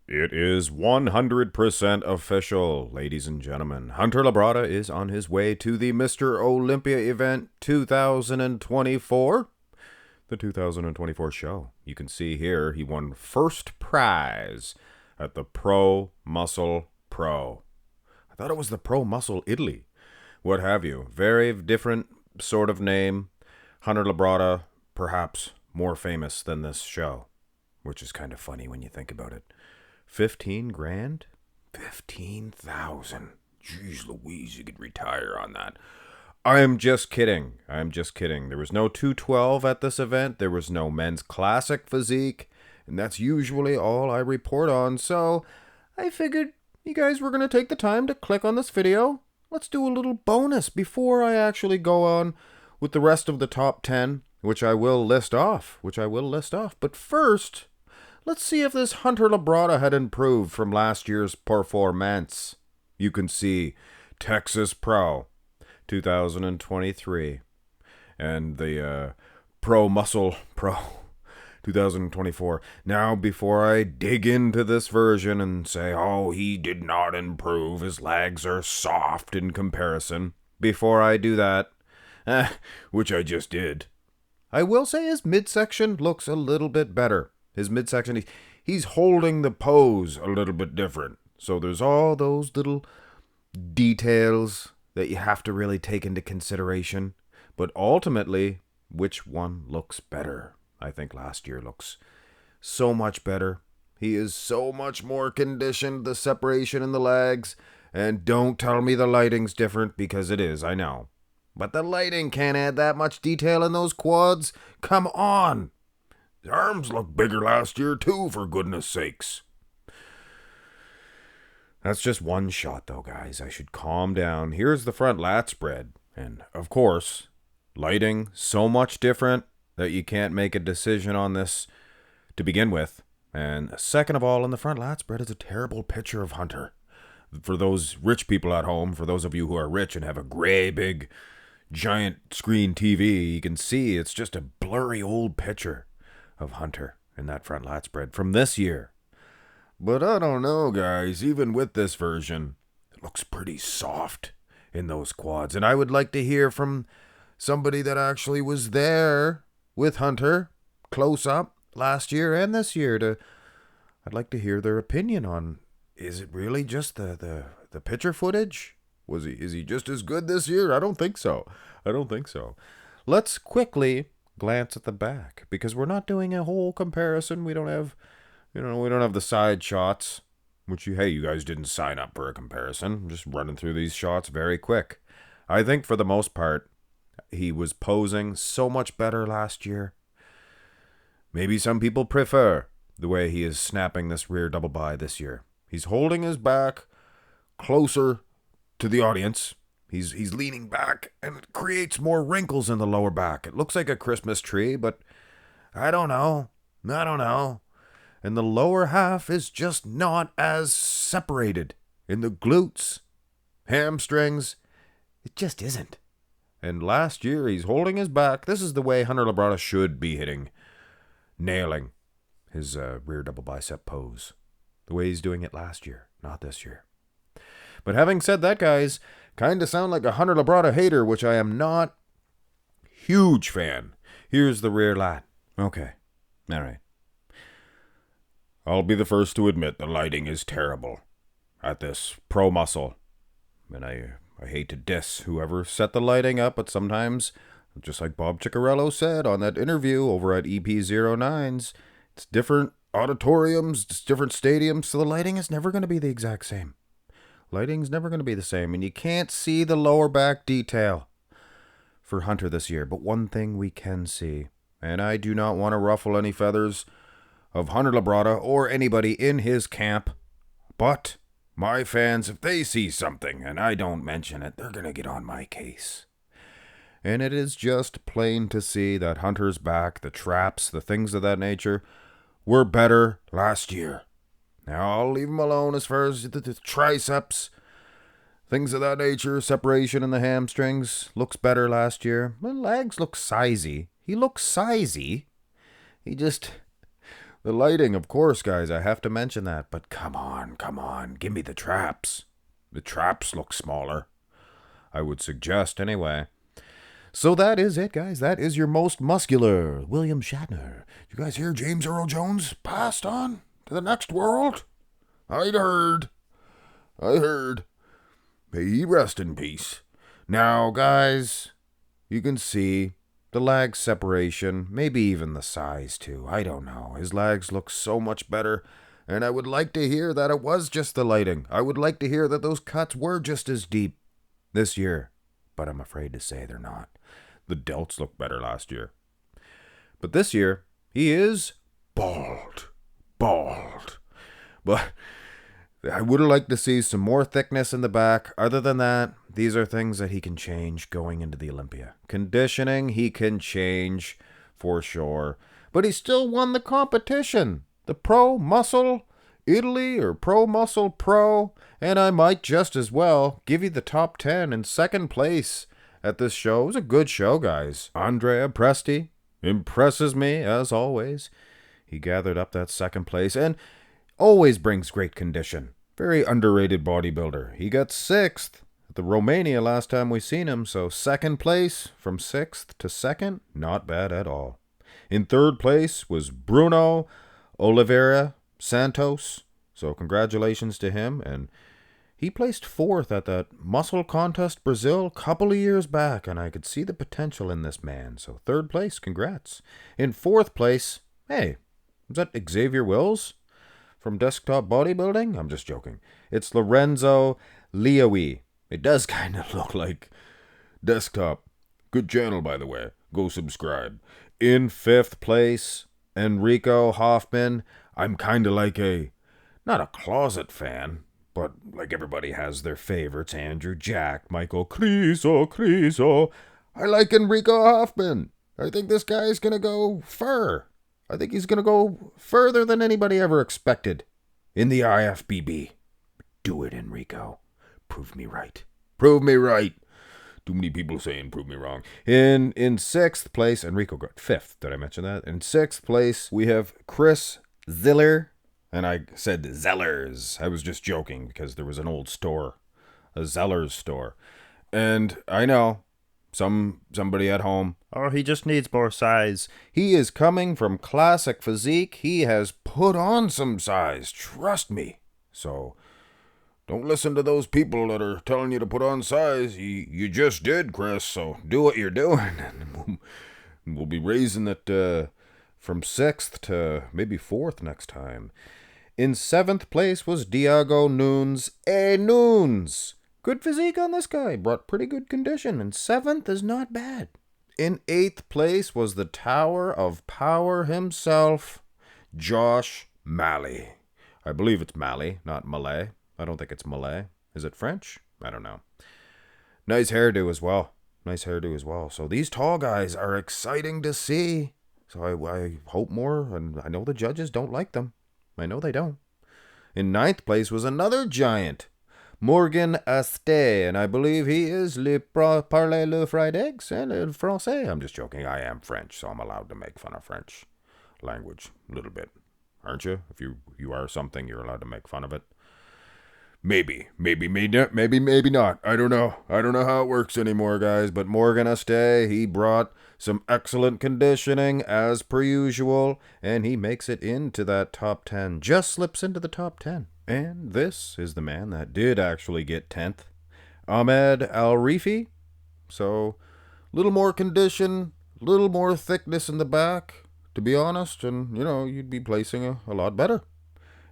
It is 100% official, ladies and gentlemen. Hunter Labrada is on his way to the Mr. Olympia event 2024. The 2024 show. You can see here he won first prize at the Pro Muscle Pro. I thought it was the Pro Muscle Italy. What have you. Very different sort of name. Hunter Labrada, perhaps more famous than this show, which is kind of funny when you think about it. 15 grand? 15,000. Jeez Louise, you could retire on that. I'm just kidding. There was no 212 at this event. There was no men's classic physique. And that's usually all I report on. So I figured you guys were going to take the time to click on this video. Let's do a little bonus before I actually go on with the rest of the top 10, which I will list off. But first, let's see if this Hunter Labrada had improved from last year's performance. You can see Texas Pro 2023 and the Pro Muscle Pro 2024. Now, before I dig into this version and say, oh, he did not improve, his legs are soft in comparison, before I do that, which I just did, I will say his midsection looks a little bit better. His midsection, he's holding the pose a little bit different. So there's all those little details that you have to really take into consideration. But ultimately, which one looks better? I think last year looks so much better. He is so much more conditioned, the separation in the legs. And don't tell me the lighting's different, because it is, I know. But the lighting can't add that much detail in those quads. Come on! His arms look bigger last year too, for goodness sakes. That's just one shot though, guys. I should calm down. Here's the front lat spread. And, of course, lighting so much different that you can't make a decision on this to begin with. And second of all, in the front lat spread is a terrible picture of Hunter. For those rich people at home, for those of you who are rich and have a gray, big, giant screen TV, you can see it's just a blurry old picture of Hunter in that front lat spread from this year. But I don't know, guys, even with this version, it looks pretty soft in those quads. And I would like to hear from somebody that actually was there with Hunter close up last year and this year. I'd like to hear their opinion on, is it really just the picture footage? Is he just as good this year? I don't think so. Let's quickly glance at the back, because we're not doing a whole comparison. We don't have the side shots, which you guys didn't sign up for a comparison. I'm just running through these shots very quick. I think for the most part, he was posing so much better last year. Maybe some people prefer the way he is snapping this rear double bi this year. He's holding his back closer to the audience. He's leaning back, and it creates more wrinkles in the lower back. It looks like a Christmas tree, but I don't know. And the lower half is just not as separated. In the glutes, hamstrings, it just isn't. And last year, he's holding his back. This is the way Hunter Labrada should be nailing his rear double bicep pose. The way he's doing it last year, not this year. But having said that, guys, kind of sound like a Hunter Labrada hater, which I am not. Huge fan. Here's the rear lat. Okay. All right. I'll be the first to admit the lighting is terrible at this Pro Muscle. And I hate to diss whoever set the lighting up, but sometimes, just like Bob Ciccarello said on that interview over at EP09s, it's different auditoriums, it's different stadiums, so the lighting is never going to be the exact same. Lighting's never going to be the same, and you can't see the lower back detail for Hunter this year. But one thing we can see, and I do not want to ruffle any feathers of Hunter Labrada or anybody in his camp, but my fans, if they see something and I don't mention it, they're going to get on my case. And it is just plain to see that Hunter's back, the traps, the things of that nature, were better last year. Now, I'll leave him alone as far as the triceps, things of that nature, separation in the hamstrings, looks better last year. The legs look sizey. He looks sizey. He just, The lighting, of course, guys, I have to mention that. But come on, give me the traps. The traps look smaller. I would suggest, anyway. So that is it, guys. That is your most muscular William Shatner. You guys hear James Earl Jones passed on to the next world? I heard. May he rest in peace. Now, guys, you can see the lag separation, maybe even the size too. I don't know. His legs look so much better, and I would like to hear that it was just the lighting. I would like to hear that those cuts were just as deep this year, but I'm afraid to say they're not. The delts looked better last year. But this year, he is bald. But I would have liked to see some more thickness in the back. Other than that, these are things that he can change going into the Olympia. Conditioning, he can change for sure. But he still won the competition. The Pro Muscle Italy or Pro Muscle Pro. And I might just as well give you the top 10 in second place at this show. It was a good show, guys. Andrea Presti impresses me, as always. He gathered up that second place and always brings great condition. Very underrated bodybuilder. He got 6th at the Romania last time we seen him, so second place from 6th to 2nd, not bad at all. In third place was Bruno Oliveira Santos, so congratulations to him, and he placed 4th at that Muscle Contest Brazil a couple of years back, and I could see the potential in this man. So third place, congrats. In 4th place, hey, is that Xavier Wills from Desktop Bodybuilding? I'm just joking. It's Lorenzo Leowi. It does kind of look like Desktop. Good channel, by the way. Go subscribe. In 5th place, Enrico Hoffman. I'm kind of like not a closet fan, but like everybody has their favorites. Andrew Jack, Michael Criso. I like Enrico Hoffman. I think this guy's going to go far. I think he's going to go further than anybody ever expected in the IFBB. Do it, Enrico. Prove me right. Prove me right. Too many people saying prove me wrong. In 6th place, Enrico got 5th. Did I mention that? In 6th place, we have Chris Ziller. And I said Zellers. I was just joking because there was an old store, a Zellers store. And I know somebody at home, oh, he just needs more size. He is coming from classic physique. He has put on some size. Trust me. So don't listen to those people that are telling you to put on size. You just did, Chris. So do what you're doing. And we'll be raising it from 6th to maybe 4th next time. In 7th place was Diego Nunes. Nunes! Good physique on this guy. Brought pretty good condition. And 7th is not bad. In 8th place was the Tower of Power himself, Josh Malley. I believe it's Malley, not Malay. I don't think it's Malay. Is it French? I don't know. Nice hairdo as well. So these tall guys are exciting to see. So I hope more, and I know the judges don't like them. I know they don't. In 9th place was another giant, Morgan Aste, and I believe he is le parler le fried eggs and le français. I'm just joking. I am French, so I'm allowed to make fun of French language a little bit. Aren't you? If you are something, you're allowed to make fun of it. Maybe not. I don't know how it works anymore, guys. But Morgan Aste, he brought some excellent conditioning as per usual, and he makes it into that top 10. Just slips into the top 10. And this is the man that did actually get 10th. Ahmed Al-Rifi. So, little more condition, little more thickness in the back, to be honest, and, you'd be placing a lot better.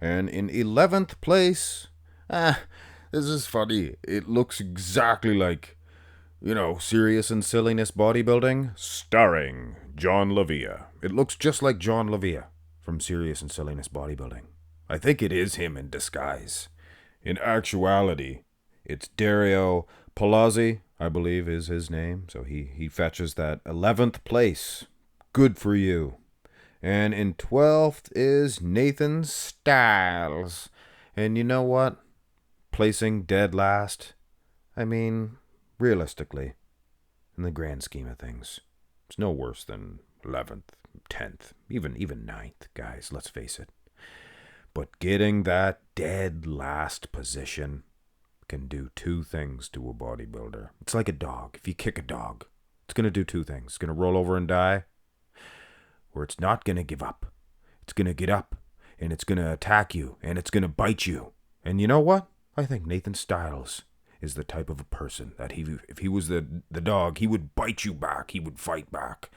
And in 11th place, this is funny. It looks exactly like, Serious and Silliness Bodybuilding, starring John Lavia. It looks just like John Lavia from Serious and Silliness Bodybuilding. I think it is him in disguise. In actuality, it's Dario Palazzi, I believe is his name. So he fetches that 11th place. Good for you. And in 12th is Nathan Styles. And you know what? Placing dead last. I mean, realistically, in the grand scheme of things, it's no worse than 11th, 10th, even ninth, guys, let's face it. But getting that dead last position can do two things to a bodybuilder. It's like a dog. If you kick a dog, it's going to do two things. It's going to roll over and die, or it's not going to give up. It's going to get up, and it's going to attack you, and it's going to bite you. And you know what? I think Nathan Styles is the type of a person that if he was the dog, he would bite you back. He would fight back.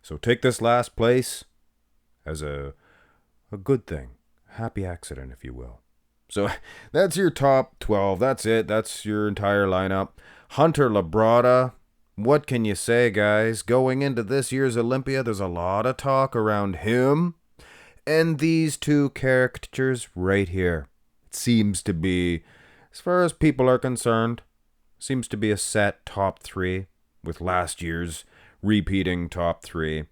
So take this last place as a good thing. Happy accident, if you will. So that's your top 12. That's it. That's your entire lineup. Hunter Labrada. What can you say, guys? Going into this year's Olympia, there's a lot of talk around him and these two characters right here. It seems to be, as far as people are concerned, seems to be a set top 3 with last year's repeating top 3.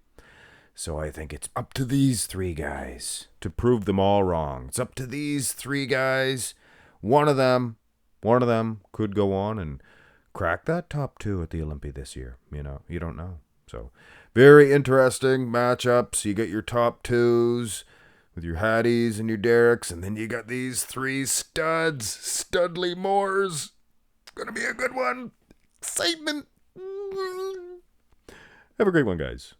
So I think it's up to these 3 guys to prove them all wrong. It's up to these 3 guys. One of them could go on and crack that top 2 at the Olympia this year. You know, you don't know. So very interesting matchups. You get your top 2s with your Hatties and your Derricks, and then you got these 3 studs, Studley Moores. It's going to be a good one. Excitement. Have a great one, guys.